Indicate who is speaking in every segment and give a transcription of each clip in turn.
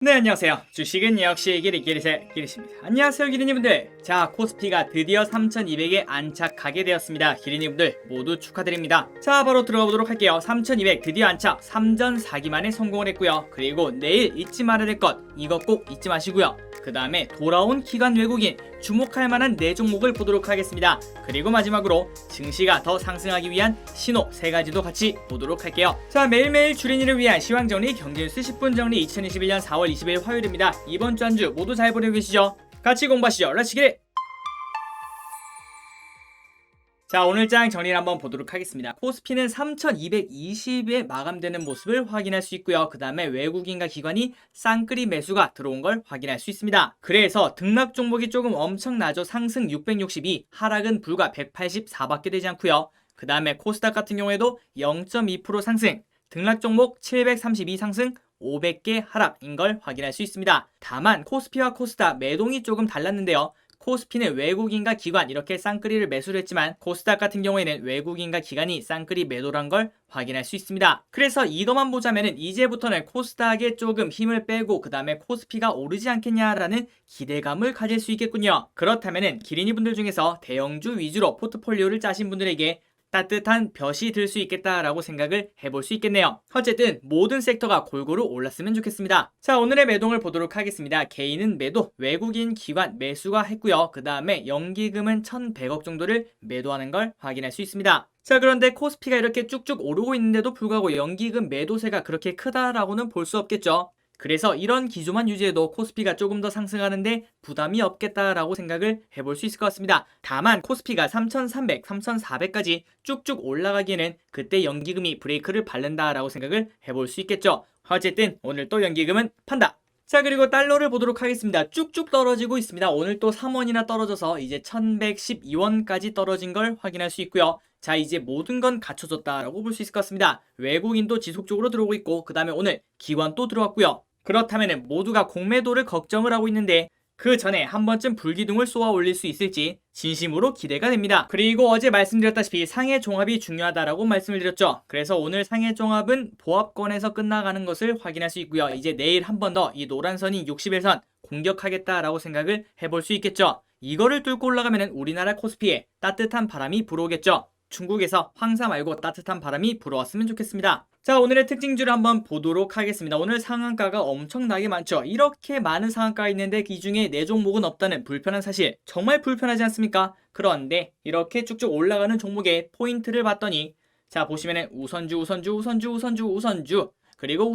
Speaker 1: 네, 안녕하세요. 주식은 역시 기리기리세 기리십니다. 안녕하세요, 기리니분들. 자, 코스피가 드디어 3200에 안착하게 되었습니다. 기리니분들 모두 축하드립니다. 자, 바로 들어가 보도록 할게요. 3200 드디어 안착 3전 4기 만에 성공을 했고요. 그리고 내일 잊지 말아야 될 것, 이것 꼭 잊지 마시고요. 그 다음에 돌아온 기관 외국인 주목할 만한 4종목을 보도록 하겠습니다. 그리고 마지막으로 증시가 더 상승하기 위한 신호 3가지도 같이 보도록 할게요. 자, 매일매일 주린이를 위한 시황정리 경제뉴스 10분 정리 2021년 4월 20일 화요일입니다. 이번 주 한 주 모두 잘 보내고 계시죠? 같이 공부하시죠. 렛츠 기릿! 자, 오늘 장 정리를 한번 보도록 하겠습니다. 코스피는 3220에 마감되는 모습을 확인할 수 있고요. 그 다음에 외국인과 기관이 쌍끌이 매수가 들어온 걸 확인할 수 있습니다. 그래서 등락 종목이 조금 엄청나죠. 상승 662, 하락은 불과 184밖에 되지 않고요. 그 다음에 코스닥 같은 경우에도 0.2% 상승, 등락 종목 732 상승, 500개 하락인 걸 확인할 수 있습니다. 다만 코스피와 코스닥 매동이 조금 달랐는데요. 코스피는 외국인과 기관 이렇게 쌍끌이를 매수를 했지만 코스닥 같은 경우에는 외국인과 기관이 쌍끌이 매도란 걸 확인할 수 있습니다. 그래서 이것만 보자면은 이제부터는 코스닥에 조금 힘을 빼고 그 다음에 코스피가 오르지 않겠냐라는 기대감을 가질 수 있겠군요. 그렇다면은 기린이 분들 중에서 대형주 위주로 포트폴리오를 짜신 분들에게 따뜻한 볕이 들 수 있겠다라고 생각을 해볼 수 있겠네요. 어쨌든 모든 섹터가 골고루 올랐으면 좋겠습니다. 자, 오늘의 매동을 보도록 하겠습니다. 개인은 매도, 외국인 기관 매수가 했고요. 그 다음에 연기금은 1100억 정도를 매도하는 걸 확인할 수 있습니다. 자, 그런데 코스피가 이렇게 쭉쭉 오르고 있는데도 불구하고 연기금 매도세가 그렇게 크다라고는 볼 수 없겠죠. 그래서 이런 기조만 유지해도 코스피가 조금 더 상승하는데 부담이 없겠다라고 생각을 해볼 수 있을 것 같습니다. 다만 코스피가 3300, 3400까지 쭉쭉 올라가기에는 그때 연기금이 브레이크를 밟는다라고 생각을 해볼 수 있겠죠. 어쨌든 오늘 또 연기금은 판다. 자, 그리고 달러를 보도록 하겠습니다. 쭉쭉 떨어지고 있습니다. 오늘 또 3원이나 떨어져서 이제 1112원까지 떨어진 걸 확인할 수 있고요. 자, 이제 모든 건 갖춰졌다라고 볼 수 있을 것 같습니다. 외국인도 지속적으로 들어오고 있고 그 다음에 오늘 기관 또 들어왔고요. 그렇다면 모두가 공매도를 걱정을 하고 있는데 그 전에 한 번쯤 불기둥을 쏘아 올릴 수 있을지 진심으로 기대가 됩니다. 그리고 어제 말씀드렸다시피 상해 종합이 중요하다라고 말씀을 드렸죠. 그래서 오늘 상해 종합은 보합권에서 끝나가는 것을 확인할 수 있고요. 이제 내일 한 번 더 이 노란선인 60일선 공격하겠다라고 생각을 해볼 수 있겠죠. 이거를 뚫고 올라가면 우리나라 코스피에 따뜻한 바람이 불어오겠죠. 중국에서 황사 말고 따뜻한 바람이 불어왔으면 좋겠습니다. 자, 오늘의 특징주를 한번 보도록 하겠습니다. 오늘 상한가가 엄청나게 많죠. 이렇게 많은 상한가가 있는데 이 중에 4종목은 없다는 불편한 사실, 정말 불편하지 않습니까? 그런데 이렇게 쭉쭉 올라가는 종목의 포인트를 봤더니 자, 보시면은 우선주 그리고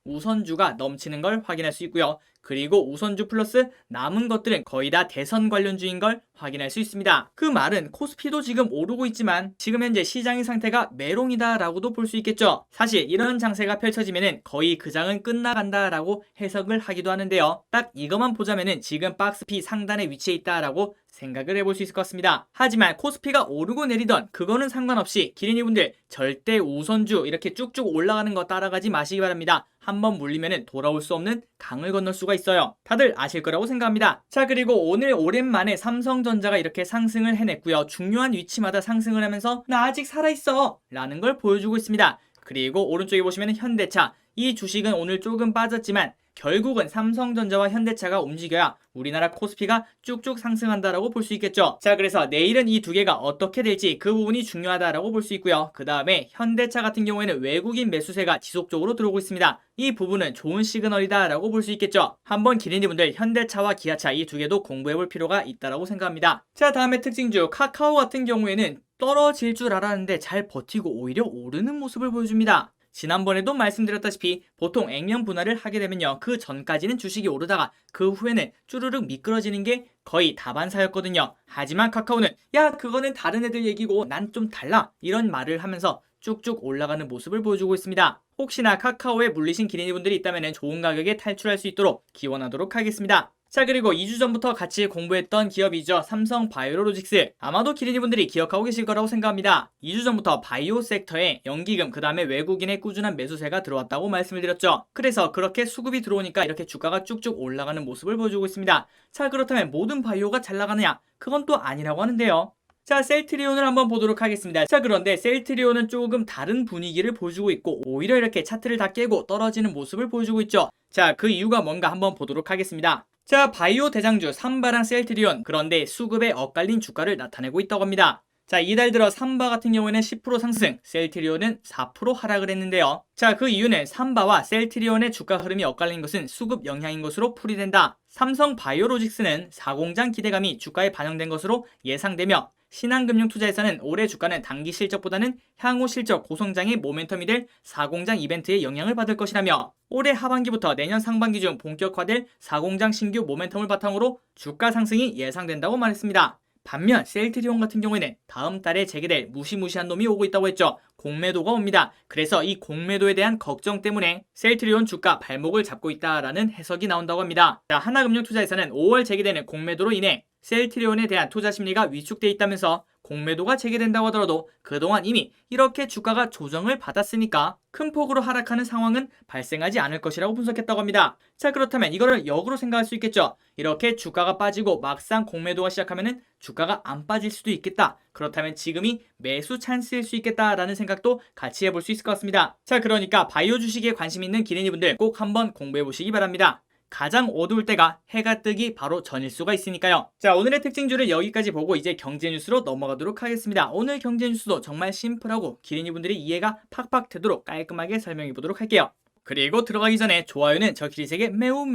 Speaker 1: 우선주가 넘치는 걸 확인할 수 있고요. 그리고 우선주 플러스 남은 것들은 거의 다 대선 관련주인 걸 확인할 수 있습니다. 그 말은 코스피도 지금 오르고 있지만 지금 현재 시장의 상태가 메롱이다 라고도 볼 수 있겠죠. 사실 이런 장세가 펼쳐지면은 거의 그 장은 끝나간다 라고 해석을 하기도 하는데요. 딱 이것만 보자면은 지금 박스피 상단에 위치해 있다 라고 생각을 해볼 수 있을 것 같습니다. 하지만 코스피가 오르고 내리던 그거는 상관없이 기린이분들 절대 우선주 이렇게 쭉쭉 올라가는 거 따라가지 마시기 바랍니다. 한번 물리면은 돌아올 수 없는 강을 건널 수가 있어요. 다들 아실 거라고 생각합니다. 자, 그리고 오늘 오랜만에 삼성전자가 이렇게 상승을 해냈고요. 중요한 위치마다 상승을 하면서 나 아직 살아있어 라는 걸 보여주고 있습니다. 그리고 오른쪽에 보시면 현대차, 이 주식은 오늘 조금 빠졌지만 결국은 삼성전자와 현대차가 움직여야 우리나라 코스피가 쭉쭉 상승한다라고 볼 수 있겠죠. 자, 그래서 내일은 이 두 개가 어떻게 될지 그 부분이 중요하다라고 볼 수 있고요. 그 다음에 현대차 같은 경우에는 외국인 매수세가 지속적으로 들어오고 있습니다. 이 부분은 좋은 시그널이다라고 볼 수 있겠죠. 한번 기린이분들 현대차와 기아차 이 두 개도 공부해볼 필요가 있다라고 생각합니다. 자, 다음에 특징주 카카오 같은 경우에는 떨어질 줄 알았는데 잘 버티고 오히려 오르는 모습을 보여줍니다. 지난번에도 말씀드렸다시피 보통 액면 분할을 하게 되면요, 그 전까지는 주식이 오르다가 그 후에는 쭈르륵 미끄러지는 게 거의 다반사였거든요. 하지만 카카오는 야, 그거는 다른 애들 얘기고 난 좀 달라 이런 말을 하면서 쭉쭉 올라가는 모습을 보여주고 있습니다. 혹시나 카카오에 물리신 기린이분들이 있다면 좋은 가격에 탈출할 수 있도록 기원하도록 하겠습니다. 자, 그리고 2주 전부터 같이 공부했던 기업이죠. 삼성바이오로직스. 아마도 기린이분들이 기억하고 계실 거라고 생각합니다. 2주 전부터 바이오 섹터에 연기금 그 다음에 외국인의 꾸준한 매수세가 들어왔다고 말씀을 드렸죠. 그래서 그렇게 수급이 들어오니까 이렇게 주가가 쭉쭉 올라가는 모습을 보여주고 있습니다. 자, 그렇다면 모든 바이오가 잘 나가느냐? 그건 또 아니라고 하는데요. 자, 셀트리온을 한번 보도록 하겠습니다. 자, 그런데 셀트리온은 조금 다른 분위기를 보여주고 있고 오히려 이렇게 차트를 다 깨고 떨어지는 모습을 보여주고 있죠. 자, 그 이유가 뭔가 한번 보도록 하겠습니다. 자, 바이오 대장주 삼바랑 셀트리온, 그런데 수급에 엇갈린 주가를 나타내고 있다고 합니다. 자, 이달 들어 삼바 같은 경우에는 10% 상승, 셀트리온은 4% 하락을 했는데요. 자, 그 이유는 삼바와 셀트리온의 주가 흐름이 엇갈린 것은 수급 영향인 것으로 풀이된다. 삼성 바이오로직스는 사공장 기대감이 주가에 반영된 것으로 예상되며, 신한금융투자에서는 올해 주가는 단기 실적보다는 향후 실적 고성장의 모멘텀이 될 사공장 이벤트의 영향을 받을 것이라며, 올해 하반기부터 내년 상반기 중 본격화될 사공장 신규 모멘텀을 바탕으로 주가 상승이 예상된다고 말했습니다. 반면 셀트리온 같은 경우에는 다음 달에 재개될 무시무시한 놈이 오고 있다고 했죠. 공매도가 옵니다. 그래서 이 공매도에 대한 걱정 때문에 셀트리온 주가 발목을 잡고 있다라는 해석이 나온다고 합니다. 자, 하나금융투자에서는 5월 재개되는 공매도로 인해 셀트리온에 대한 투자 심리가 위축돼 있다면서, 공매도가 재개된다고 하더라도 그동안 이미 이렇게 주가가 조정을 받았으니까 큰 폭으로 하락하는 상황은 발생하지 않을 것이라고 분석했다고 합니다. 자, 그렇다면 이거를 역으로 생각할 수 있겠죠. 이렇게 주가가 빠지고 막상 공매도가 시작하면은 주가가 안 빠질 수도 있겠다. 그렇다면 지금이 매수 찬스일 수 있겠다라는 생각도 같이 해볼 수 있을 것 같습니다. 자, 그러니까 바이오 주식에 관심 있는 기린이분들 꼭 한번 공부해 보시기 바랍니다. 가장 어두울 때가 해가 뜨기 바로 전일 수가 있으니까요. 자, 오늘의 특징주를 여기까지 보고 이제 경제뉴스로 넘어가도록 하겠습니다. 오늘 경제뉴스도 정말 심플하고 기린이분들이 이해가 팍팍 되도록 깔끔하게 설명해 보도록 할게요. 그리고 들어가기 전에 좋아요는 저 기린에게 매우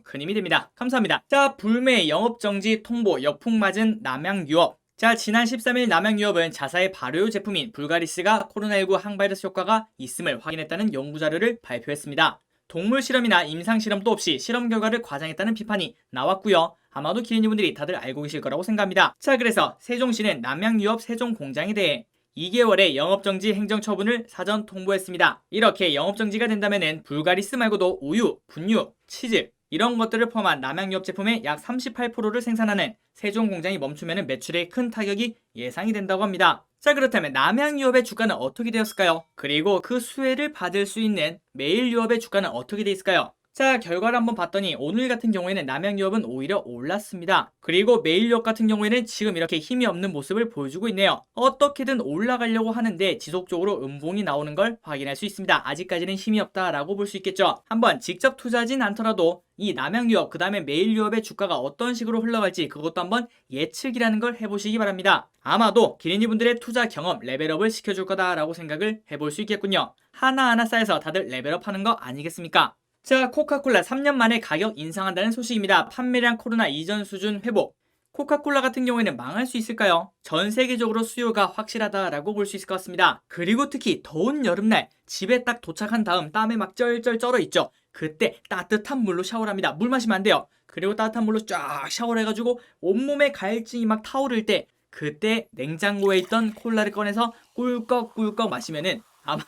Speaker 1: 큰 힘이 됩니다. 감사합니다. 자, 불매 영업정지 통보 역풍 맞은 남양유업. 자, 지난 13일 남양유업은 자사의 발효 제품인 불가리스가 코로나19 항바이러스 효과가 있음을 확인했다는 연구자료를 발표했습니다. 동물 실험이나 임상 실험도 없이 실험 결과를 과장했다는 비판이 나왔고요. 아마도 기린이분들이 다들 알고 계실 거라고 생각합니다. 자, 그래서 세종시는 남양유업 세종공장에 대해 2개월의 영업정지 행정처분을 사전 통보했습니다. 이렇게 영업정지가 된다면 불가리스 말고도 우유, 분유, 치즈 이런 것들을 포함한 남양유업 제품의 약 38%를 생산하는 세종공장이 멈추면 매출에 큰 타격이 예상이 된다고 합니다. 자, 그렇다면 남양유업의 주가는 어떻게 되었을까요? 그리고 그 수혜를 받을 수 있는 매일유업의 주가는 어떻게 돼 있을까요? 자, 결과를 한번 봤더니 오늘 같은 경우에는 남양유업은 오히려 올랐습니다. 그리고 매일유업 같은 경우에는 지금 이렇게 힘이 없는 모습을 보여주고 있네요. 어떻게든 올라가려고 하는데 지속적으로 음봉이 나오는 걸 확인할 수 있습니다. 아직까지는 힘이 없다라고 볼 수 있겠죠. 한번 직접 투자하진 않더라도 이 남양유업 그 다음에 매일유업의 주가가 어떤 식으로 흘러갈지 그것도 한번 예측이라는 걸 해보시기 바랍니다. 아마도 기린이분들의 투자 경험 레벨업을 시켜줄 거다라고 생각을 해볼 수 있겠군요. 하나하나 쌓여서 다들 레벨업 하는 거 아니겠습니까? 자, 코카콜라 3년 만에 가격 인상한다는 소식입니다. 판매량 코로나 이전 수준 회복. 코카콜라 같은 경우에는 망할 수 있을까요? 전 세계적으로 수요가 확실하다라고 볼 수 있을 것 같습니다. 그리고 특히 더운 여름날 집에 딱 도착한 다음 땀에 막 쩔쩔 쩔어 있죠. 그때 따뜻한 물로 샤워를 합니다. 물 마시면 안 돼요. 그리고 따뜻한 물로 쫙 샤워를 해가지고 온몸에 갈증이 막 타오를 때, 그때 냉장고에 있던 콜라를 꺼내서 꿀꺽꿀꺽 마시면은 아마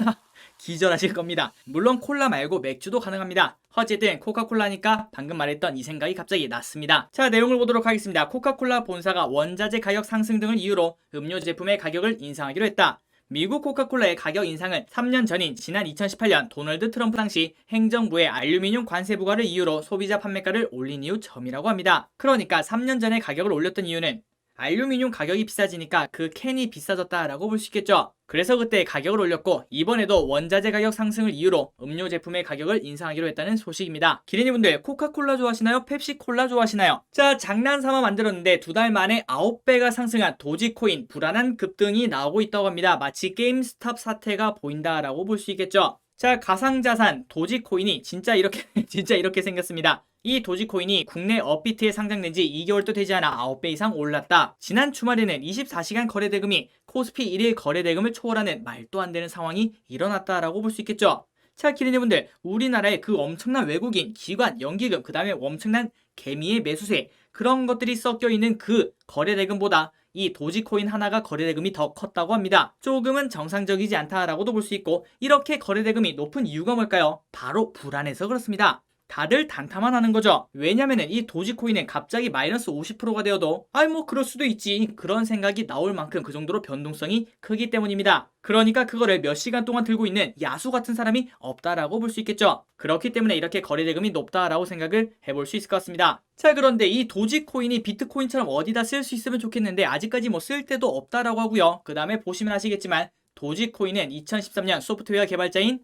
Speaker 1: 기절하실 겁니다. 물론 콜라 말고 맥주도 가능합니다. 어쨌든 코카콜라니까 방금 말했던 이 생각이 갑자기 났습니다. 자, 내용을 보도록 하겠습니다. 코카콜라 본사가 원자재 가격 상승 등을 이유로 음료 제품의 가격을 인상하기로 했다. 미국 코카콜라의 가격 인상은 3년 전인 지난 2018년 도널드 트럼프 당시 행정부의 알루미늄 관세 부과를 이유로 소비자 판매가를 올린 이후 처음이라고 합니다. 그러니까 3년 전에 가격을 올렸던 이유는 알루미늄 가격이 비싸지니까 그 캔이 비싸졌다라고 볼 수 있겠죠. 그래서 그때 가격을 올렸고, 이번에도 원자재 가격 상승을 이유로 음료 제품의 가격을 인상하기로 했다는 소식입니다. 기린이분들 코카콜라 좋아하시나요? 펩시콜라 좋아하시나요? 자, 장난삼아 만들었는데 2달 만에 9배가 상승한 도지코인 불안한 급등이 나오고 있다고 합니다. 마치 게임스탑 사태가 보인다라고 볼 수 있겠죠. 자, 가상자산 도지코인이 진짜 이렇게 생겼습니다. 이 도지코인이 국내 업비트에 상장된 지 2개월도 되지 않아 9배 이상 올랐다. 지난 주말에는 24시간 거래대금이 코스피 1일 거래대금을 초월하는 말도 안 되는 상황이 일어났다라고 볼 수 있겠죠. 자, 기린이분들, 우리나라에 그 엄청난 외국인, 기관, 연기금, 그 다음에 엄청난 개미의 매수세, 그런 것들이 섞여 있는 그 거래대금보다 이 도지코인 하나가 거래대금이 더 컸다고 합니다. 조금은 정상적이지 않다라고도 볼 수 있고, 이렇게 거래대금이 높은 이유가 뭘까요? 바로 불안해서 그렇습니다. 다들 단타만 하는 거죠. 왜냐면은 이 도지코인은 갑자기 마이너스 50%가 되어도 아이 뭐 그럴 수도 있지 그런 생각이 나올 만큼 그 정도로 변동성이 크기 때문입니다. 그러니까 그거를 몇 시간 동안 들고 있는 야수 같은 사람이 없다라고 볼 수 있겠죠. 그렇기 때문에 이렇게 거래 대금이 높다라고 생각을 해볼 수 있을 것 같습니다. 자, 그런데 이 도지코인이 비트코인처럼 어디다 쓸 수 있으면 좋겠는데 아직까지 뭐 쓸 데도 없다라고 하고요. 그 다음에 보시면 아시겠지만 도지코인은 2013년 소프트웨어 개발자인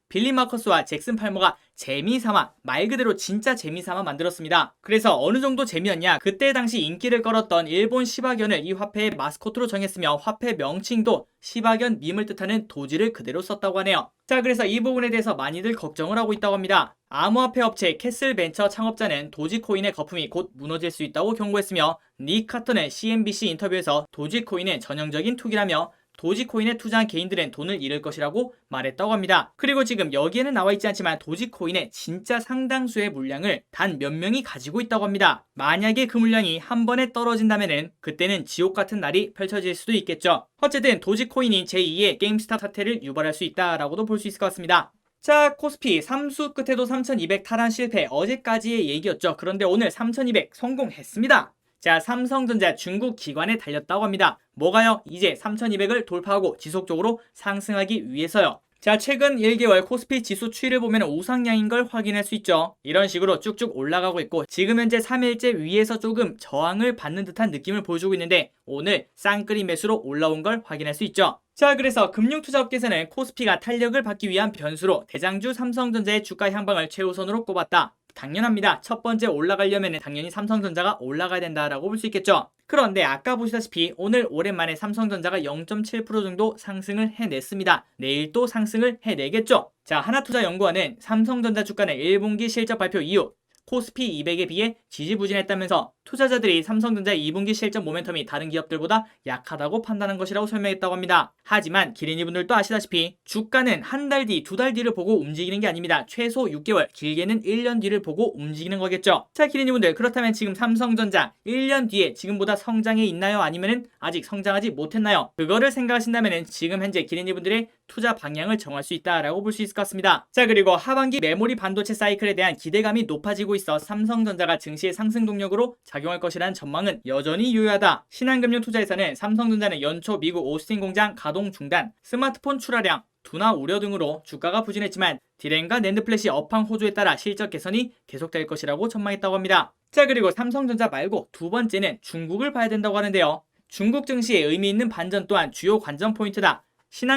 Speaker 1: 빌리 마커스와 잭슨 팔머가 재미삼아, 말 그대로 진짜 재미삼아 만들었습니다. 그래서 어느 정도 재미였냐? 그때 당시 인기를 끌었던 일본 시바견을 이 화폐의 마스코트로 정했으며 화폐 명칭도 시바견 밈을 뜻하는 도지를 그대로 썼다고 하네요. 자, 그래서 이 부분에 대해서 많이들 걱정을 하고 있다고 합니다. 암호화폐 업체 캐슬벤처 창업자는 도지코인의 거품이 곧 무너질 수 있다고 경고했으며 닉 카터는 CNBC 인터뷰에서 도지코인은 전형적인 투기라며 도지코인에 투자한 개인들은 돈을 잃을 것이라고 말했다고 합니다. 그리고 지금 여기에는 나와 있지 않지만 도지코인의 진짜 상당수의 물량을 단 몇 명이 가지고 있다고 합니다. 만약에 그 물량이 한 번에 떨어진다면은 그때는 지옥 같은 날이 펼쳐질 수도 있겠죠. 어쨌든 도지코인이 제2의 게임스탑 사태를 유발할 수 있다라고도 볼 수 있을 것 같습니다. 자, 코스피 3수 끝에도 3200 탈환 실패, 어제까지의 얘기였죠. 그런데 오늘 3200 성공했습니다. 자, 삼성전자 중국 기관에 달렸다고 합니다. 뭐가요? 이제 3200을 돌파하고 지속적으로 상승하기 위해서요. 자, 최근 1개월 코스피 지수 추이를 보면 우상향인 걸 확인할 수 있죠. 이런 식으로 쭉쭉 올라가고 있고 지금 현재 3일째 위에서 조금 저항을 받는 듯한 느낌을 보여주고 있는데 오늘 쌍끌이 매수로 올라온 걸 확인할 수 있죠. 자, 그래서 금융투자업계에서는 코스피가 탄력을 받기 위한 변수로 대장주 삼성전자의 주가 향방을 최우선으로 꼽았다. 당연합니다. 첫 번째 올라가려면 당연히 삼성전자가 올라가야 된다라고 볼 수 있겠죠. 그런데 아까 보시다시피 오늘 오랜만에 삼성전자가 0.7% 정도 상승을 해냈습니다. 내일 또 상승을 해내겠죠. 자, 하나투자연구원은 삼성전자 주가는 1분기 실적 발표 이후 코스피 200에 비해 지지부진했다면서 투자자들이 삼성전자 2분기 실적 모멘텀이 다른 기업들보다 약하다고 판단한 것이라고 설명했다고 합니다. 하지만 기린이분들도 아시다시피 주가는 한 달 뒤, 두 달 뒤를 보고 움직이는 게 아닙니다. 최소 6개월, 길게는 1년 뒤를 보고 움직이는 거겠죠. 자, 기린이분들 그렇다면 지금 삼성전자 1년 뒤에 지금보다 성장해 있나요? 아니면은 아직 성장하지 못했나요? 그거를 생각하신다면은 지금 현재 기린이분들의 투자 방향을 정할 수 있다라고 볼 수 있을 것 같습니다. 자, 그리고 하반기 메모리 반도체 사이클에 대한 기대감이 높아지고 있어 삼성전자가 증시의 상승 동력으로 작용할 것이라는 전망은 여전히 유효하다. 신한금융투자에서는 삼성전자는 연초 미국 오스틴 공장 가동 중단, 스마트폰 출하량 둔화 우려 등으로 주가가 부진했지만 디램과 낸드플래시 업황 호조에 따라 실적 개선이 계속될 것이라고 전망했다고 합니다. 자, 그리고 삼성전자 말고 두 번째는 중국을 봐야 된다고 하는데요. 중국 증시에 의미 있는 반전 또한 주요 관전 포인트다.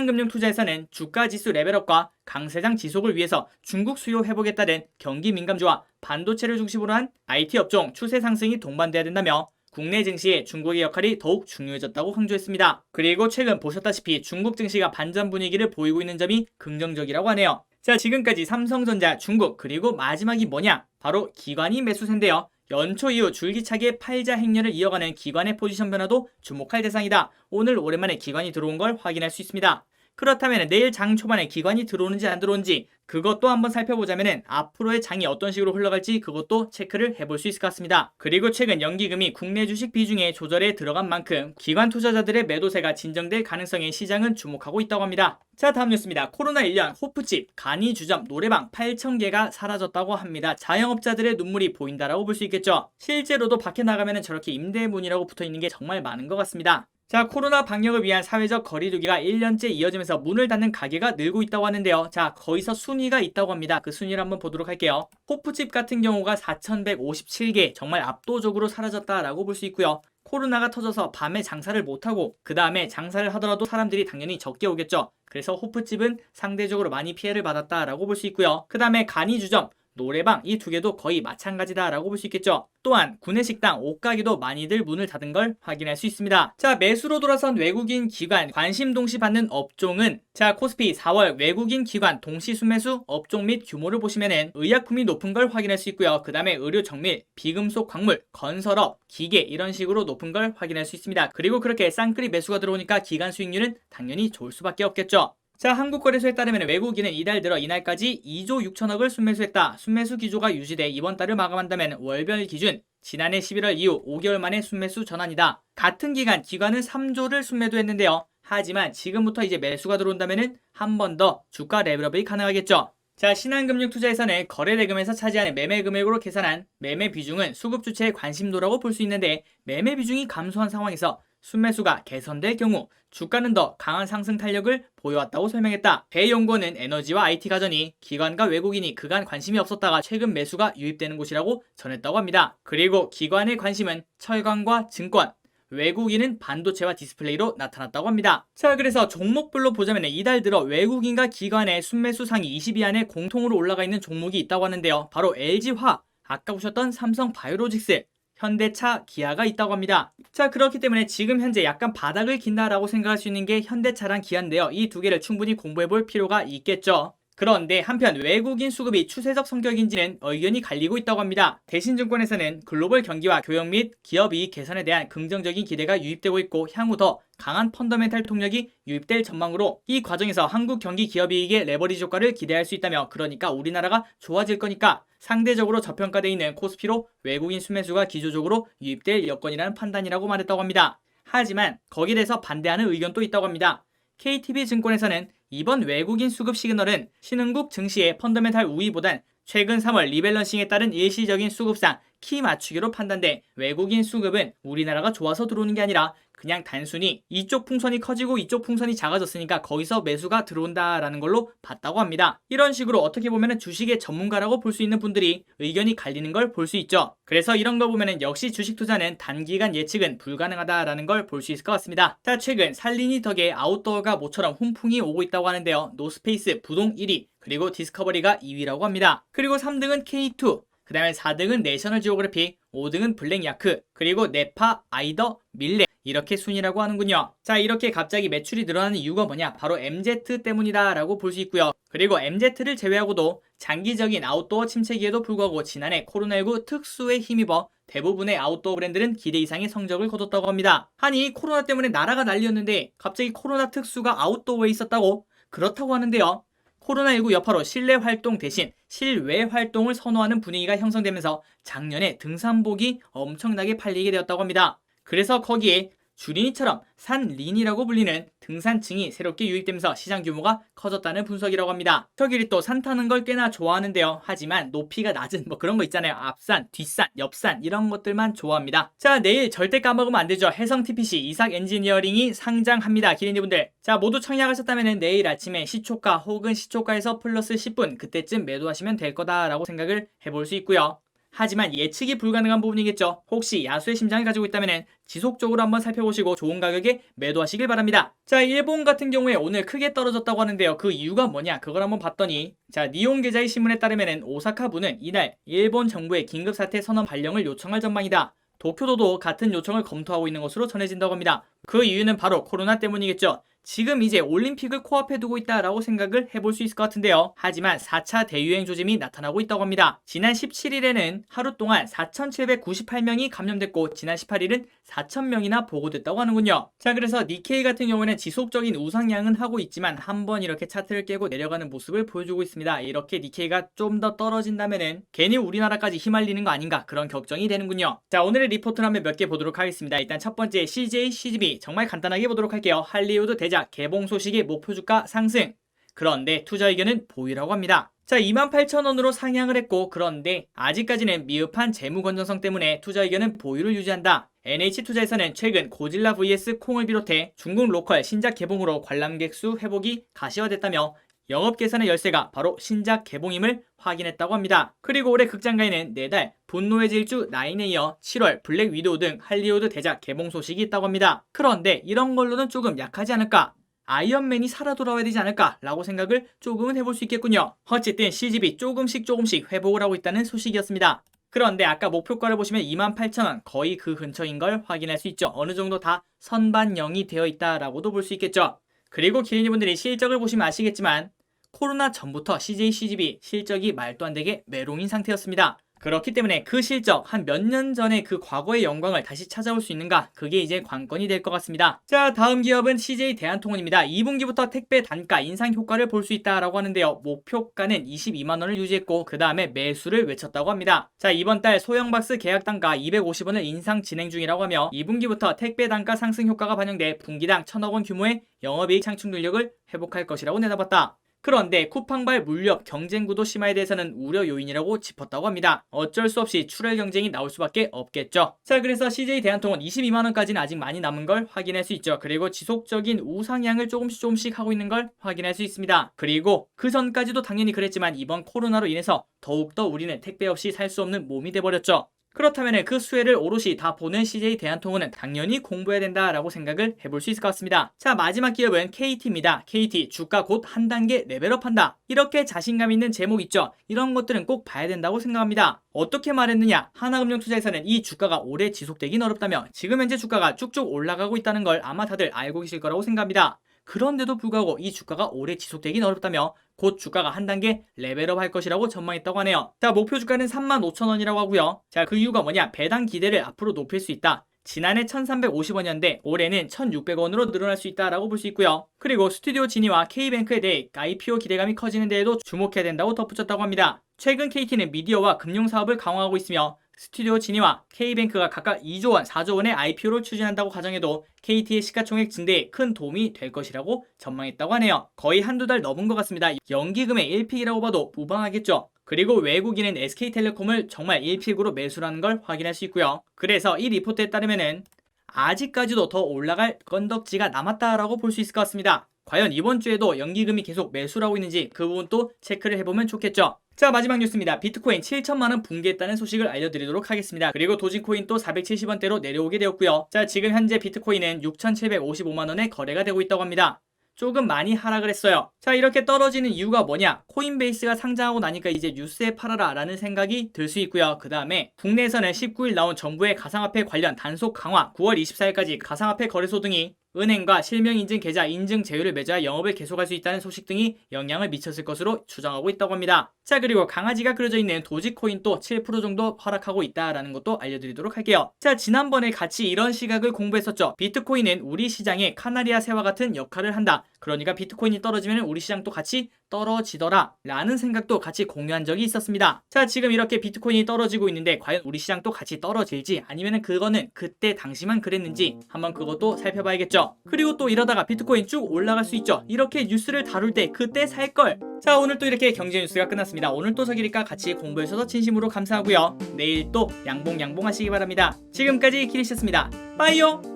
Speaker 1: 신한금융투자에서는 주가지수 레벨업과 강세장 지속을 위해서 중국 수요 회복에 따른 경기 민감주와 반도체를 중심으로 한 IT 업종 추세 상승이 동반돼야 된다며 국내 증시에 중국의 역할이 더욱 중요해졌다고 강조했습니다. 그리고 최근 보셨다시피 중국 증시가 반전 분위기를 보이고 있는 점이 긍정적이라고 하네요. 자, 지금까지 삼성전자, 중국, 그리고 마지막이 뭐냐? 바로 기관이 매수세인데요. 연초 이후 줄기차게 팔자 행렬을 이어가는 기관의 포지션 변화도 주목할 대상이다. 오늘 오랜만에 기관이 들어온 걸 확인할 수 있습니다. 그렇다면 내일 장 초반에 기관이 들어오는지 안 들어오는지 그것도 한번 살펴보자면 앞으로의 장이 어떤 식으로 흘러갈지 그것도 체크를 해볼 수 있을 것 같습니다. 그리고 최근 연기금이 국내 주식 비중에 조절에 들어간 만큼 기관 투자자들의 매도세가 진정될 가능성에 시장은 주목하고 있다고 합니다. 자, 다음 뉴스입니다. 코로나 1년 호프집, 간이주점, 노래방 8,000개가 사라졌다고 합니다. 자영업자들의 눈물이 보인다라고 볼 수 있겠죠. 실제로도 밖에 나가면 저렇게 임대문이라고 붙어있는 게 정말 많은 것 같습니다. 자, 코로나 방역을 위한 사회적 거리두기가 1년째 이어지면서 문을 닫는 가게가 늘고 있다고 하는데요. 자, 거기서 순위가 있다고 합니다. 그 순위를 한번 보도록 할게요. 호프집 같은 경우가 4,157개, 정말 압도적으로 사라졌다라고 볼 수 있고요. 코로나가 터져서 밤에 장사를 못하고 그 다음에 장사를 하더라도 사람들이 당연히 적게 오겠죠. 그래서 호프집은 상대적으로 많이 피해를 받았다라고 볼 수 있고요. 그 다음에 간이주점, 노래방 이 두 개도 거의 마찬가지다라고 볼 수 있겠죠. 또한 구내식당, 옷가게도 많이들 문을 닫은 걸 확인할 수 있습니다. 자, 매수로 돌아선 외국인 기관 관심 동시 받는 업종은 자, 코스피 4월 외국인 기관 동시 순매수 업종 및 규모를 보시면은 의약품이 높은 걸 확인할 수 있고요. 그 다음에 의료 정밀, 비금속 광물, 건설업, 기계 이런 식으로 높은 걸 확인할 수 있습니다. 그리고 그렇게 쌍끌이 매수가 들어오니까 기간 수익률은 당연히 좋을 수밖에 없겠죠. 자, 한국거래소에 따르면 외국인은 이달 들어 이날까지 2조 6천억을 순매수했다. 순매수 기조가 유지돼 이번 달을 마감한다면 월별 기준 지난해 11월 이후 5개월 만에 순매수 전환이다. 같은 기간 기관은 3조를 순매도했는데요. 하지만 지금부터 이제 매수가 들어온다면 한 번 더 주가 레벨업이 가능하겠죠. 자, 신한금융투자에서는 거래대금에서 차지하는 매매 금액으로 계산한 매매 비중은 수급 주체의 관심도라고 볼 수 있는데, 매매 비중이 감소한 상황에서 순매수가 개선될 경우 주가는 더 강한 상승 탄력을 보여왔다고 설명했다. 대연구원은 에너지와 IT 가전이 기관과 외국인이 그간 관심이 없었다가 최근 매수가 유입되는 곳이라고 전했다고 합니다. 그리고 기관의 관심은 철강과 증권, 외국인은 반도체와 디스플레이로 나타났다고 합니다. 자, 그래서 종목별로 보자면 이달 들어 외국인과 기관의 순매수 상위 20위 안에 공통으로 올라가 있는 종목이 있다고 하는데요. 바로 LG화, 아까 보셨던 삼성바이오로직스, 현대차, 기아가 있다고 합니다. 자, 그렇기 때문에 지금 현재 약간 바닥을 긴다라고 생각할 수 있는 게 현대차랑 기아인데요. 이 두 개를 충분히 공부해 볼 필요가 있겠죠. 그런데 한편 외국인 수급이 추세적 성격인지는 의견이 갈리고 있다고 합니다. 대신증권에서는 글로벌 경기와 교역 및 기업 이익 개선에 대한 긍정적인 기대가 유입되고 있고, 향후 더 강한 펀더멘탈 통력이 유입될 전망으로 이 과정에서 한국 경기 기업 이익의 레버리지 효과를 기대할 수 있다며, 그러니까 우리나라가 좋아질 거니까 상대적으로 저평가되어 있는 코스피로 외국인 순매수가 기조적으로 유입될 여건이라는 판단이라고 말했다고 합니다. 하지만 거기에 대해서 반대하는 의견도 있다고 합니다. KTB증권에서는 이번 외국인 수급 시그널은 신흥국 증시의 펀더멘탈 우위보단 최근 3월 리밸런싱에 따른 일시적인 수급상 키 맞추기로 판단돼, 외국인 수급은 우리나라가 좋아서 들어오는 게 아니라 그냥 단순히 이쪽 풍선이 커지고 이쪽 풍선이 작아졌으니까 거기서 매수가 들어온다라는 걸로 봤다고 합니다. 이런 식으로 어떻게 보면 주식의 전문가라고 볼 수 있는 분들이 의견이 갈리는 걸 볼 수 있죠. 그래서 이런 거 보면 역시 주식 투자는 단기간 예측은 불가능하다라는 걸 볼 수 있을 것 같습니다. 자, 최근 살리니 덕에 아웃도어가 모처럼 훈풍이 오고 있다고 하는데요. 노스페이스 부동 1위, 그리고 디스커버리가 2위라고 합니다. 그리고 3등은 K2, 그 다음에 4등은 내셔널 지오그래픽, 5등은 블랙야크, 그리고 네파, 아이더, 밀레, 이렇게 순위라고 하는군요. 자, 이렇게 갑자기 매출이 늘어나는 이유가 뭐냐? 바로 MZ 때문이다 라고 볼 수 있고요. 그리고 MZ를 제외하고도 장기적인 아웃도어 침체기에도 불구하고 지난해 코로나19 특수에 힘입어 대부분의 아웃도어 브랜드는 기대 이상의 성적을 거뒀다고 합니다. 아니, 코로나 때문에 나라가 난리였는데 갑자기 코로나 특수가 아웃도어에 있었다고? 그렇다고 하는데요. 코로나19 여파로 실내 활동 대신 실외 활동을 선호하는 분위기가 형성되면서 작년에 등산복이 엄청나게 팔리게 되었다고 합니다. 그래서 거기에 주린이처럼 산린이라고 불리는 등산층이 새롭게 유입되면서 시장 규모가 커졌다는 분석이라고 합니다. 저끼리 또 산 타는 걸 꽤나 좋아하는데요. 하지만 높이가 낮은 뭐 그런 거 있잖아요. 앞산, 뒷산, 옆산 이런 것들만 좋아합니다. 자, 내일 절대 까먹으면 안 되죠. 해성 TPC 이삭 엔지니어링이 상장합니다. 기린이분들. 자, 모두 청약하셨다면 내일 아침에 시초가 혹은 시초가에서 플러스 10분 그때쯤 매도하시면 될 거다라고 생각을 해볼 수 있고요. 하지만 예측이 불가능한 부분이겠죠. 혹시 야수의 심장을 가지고 있다면 지속적으로 한번 살펴보시고 좋은 가격에 매도하시길 바랍니다. 자, 일본 같은 경우에 오늘 크게 떨어졌다고 하는데요. 그 이유가 뭐냐? 그걸 한번 봤더니, 자, 니온 게자의 신문에 따르면 오사카부는 이날 일본 정부의 긴급사태 선언 발령을 요청할 전망이다. 도쿄도도 같은 요청을 검토하고 있는 것으로 전해진다고 합니다. 그 이유는 바로 코로나 때문이겠죠. 지금 이제 올림픽을 코앞에 두고 있다라고 생각을 해볼 수 있을 것 같은데요. 하지만 4차 대유행 조짐이 나타나고 있다고 합니다. 지난 17일에는 하루 동안 4,798명이 감염됐고 지난 18일은 4,000명이나 보고됐다고 하는군요. 자, 그래서 니케이 같은 경우에는 지속적인 우상향은 하고 있지만 한번 이렇게 차트를 깨고 내려가는 모습을 보여주고 있습니다. 이렇게 니케이가 좀 더 떨어진다면은 괜히 우리나라까지 휘말리는 거 아닌가 그런 걱정이 되는군요. 자, 오늘의 리포트를 한번 몇 개 보도록 하겠습니다. 일단 첫 번째 CJ CGV 정말 간단하게 보도록 할게요. 할리우드 대작 개봉 소식이 목표 주가 상승. 그런데 투자 의견은 보유라고 합니다. 자, 28,000원으로 상향을 했고, 그런데 아직까지는 미흡한 재무 건전성 때문에 투자 의견은 보유를 유지한다. NH투자에서는 최근 고질라 vs 콩을 비롯해 중국 로컬 신작 개봉으로 관람객 수 회복이 가시화됐다며 영업 개선의 열쇠가 바로 신작 개봉임을 확인했다고 합니다. 그리고 올해 극장가에는 4달 분노의 질주 9에 이어 7월 블랙 위도우 등 할리우드 대작 개봉 소식이 있다고 합니다. 그런데 이런 걸로는 조금 약하지 않을까? 아이언맨이 살아 돌아와야 되지 않을까? 라고 생각을 조금은 해볼 수 있겠군요. 어쨌든 CGV 조금씩 회복을 하고 있다는 소식이었습니다. 그런데 아까 목표가를 보시면 28,000원 거의 그 근처인 걸 확인할 수 있죠. 어느 정도 다 선반영이 되어 있다라고도 볼 수 있겠죠. 그리고 기린이분들이 실적을 보시면 아시겠지만 코로나 전부터 CJ CGV 실적이 말도 안 되게 메롱인 상태였습니다. 그렇기 때문에 그 실적 한 몇 년 전에 그 과거의 영광을 다시 찾아올 수 있는가, 그게 이제 관건이 될 것 같습니다. 자, 다음 기업은 CJ 대한통운입니다. 2분기부터 택배 단가 인상 효과를 볼 수 있다라고 하는데요. 목표가는 22만원을 유지했고 그 다음에 매수를 외쳤다고 합니다. 자, 이번 달 소형 박스 계약 단가 250원을 인상 진행 중이라고 하며 2분기부터 택배 단가 상승 효과가 반영돼 분기당 1,000억 원 규모의 영업이익 창출 능력을 회복할 것이라고 내다봤다. 그런데 쿠팡발 물류업 경쟁구도 심화에 대해서는 우려 요인이라고 짚었다고 합니다. 어쩔 수 없이 출혈 경쟁이 나올 수밖에 없겠죠. 자, 그래서 CJ 대한통운 22만원까지는 아직 많이 남은 걸 확인할 수 있죠. 그리고 지속적인 우상향을 조금씩 하고 있는 걸 확인할 수 있습니다. 그리고 그 전까지도 당연히 그랬지만 이번 코로나로 인해서 더욱더 우리는 택배 없이 살 수 없는 몸이 돼버렸죠. 그렇다면 그 수혜를 오롯이 다 보는 CJ 대한통운은 당연히 공부해야 된다라고 생각을 해볼 수 있을 것 같습니다. 자, 마지막 기업은 KT입니다. KT 주가 곧 한 단계 레벨업한다. 이렇게 자신감 있는 제목 있죠. 이런 것들은 꼭 봐야 된다고 생각합니다. 어떻게 말했느냐? 하나금융투자에서는 이 주가가 오래 지속되긴 어렵다며 지금 현재 주가가 쭉쭉 올라가고 있다는 걸 아마 다들 알고 계실 거라고 생각합니다. 그런데도 불구하고 이 주가가 오래 지속되긴 어렵다며 곧 주가가 한 단계 레벨업 할 것이라고 전망했다고 하네요. 자, 목표 주가는 35,000원이라고 하고요. 자, 그 이유가 뭐냐? 배당 기대를 앞으로 높일 수 있다. 지난해 1,350원이었는데 올해는 1,600원으로 늘어날 수 있다라고 볼 수 있고요. 그리고 스튜디오 지니와 K뱅크에 대해 IPO 기대감이 커지는 데에도 주목해야 된다고 덧붙였다고 합니다. 최근 KT는 미디어와 금융 사업을 강화하고 있으며 스튜디오 지니와 K뱅크가 각각 2조 원, 4조 원의 IPO를 추진한다고 가정해도 KT의 시가총액 증대에 큰 도움이 될 것이라고 전망했다고 하네요. 거의 한두 달 넘은 것 같습니다. 연기금의 1픽이라고 봐도 무방하겠죠. 그리고 외국인은 SK텔레콤을 정말 1픽으로 매수라는 걸 확인할 수 있고요. 그래서 이 리포트에 따르면은 아직까지도 더 올라갈 건덕지가 남았다라고 볼 수 있을 것 같습니다. 과연 이번 주에도 연기금이 계속 매수라고 있는지 그 부분도 체크를 해보면 좋겠죠. 자, 마지막 뉴스입니다. 비트코인 7천만원 붕괴했다는 소식을 알려드리도록 하겠습니다. 그리고 도지코인 또 470원대로 내려오게 되었고요. 자, 지금 현재 비트코인은 6,755만원에 거래가 되고 있다고 합니다. 조금 많이 하락을 했어요. 자, 이렇게 떨어지는 이유가 뭐냐? 코인베이스가 상장하고 나니까 이제 뉴스에 팔아라 라는 생각이 들 수 있고요. 그 다음에 국내에서는 19일 나온 정부의 가상화폐 관련 단속 강화, 9월 24일까지 가상화폐 거래소 등이 은행과 실명인증 계좌 인증 제휴를 맺어야 영업을 계속할 수 있다는 소식 등이 영향을 미쳤을 것으로 추정하고 있다고 합니다. 자, 그리고 강아지가 그려져 있는 도지코인도 7% 정도 하락하고 있다라는 것도 알려드리도록 할게요. 자, 지난번에 같이 이런 시각을 공부했었죠. 비트코인은 우리 시장에 카나리아 새와 같은 역할을 한다. 그러니까 비트코인이 떨어지면 우리 시장도 같이 떨어지더라 라는 생각도 같이 공유한 적이 있었습니다. 자, 지금 이렇게 비트코인이 떨어지고 있는데 과연 우리 시장도 같이 떨어질지 아니면 그거는 그때 당시만 그랬는지 한번 그것도 살펴봐야겠죠. 그리고 또 이러다가 비트코인 쭉 올라갈 수 있죠. 이렇게 뉴스를 다룰 때 그때 살걸. 자, 오늘 또 이렇게 경제 뉴스가 끝났습니다. 오늘 또 서기니까 같이 공부해 주셔서 진심으로 감사하고요. 내일 또 양봉 하시기 바랍니다. 지금까지 키리셨습니다. 빠이요.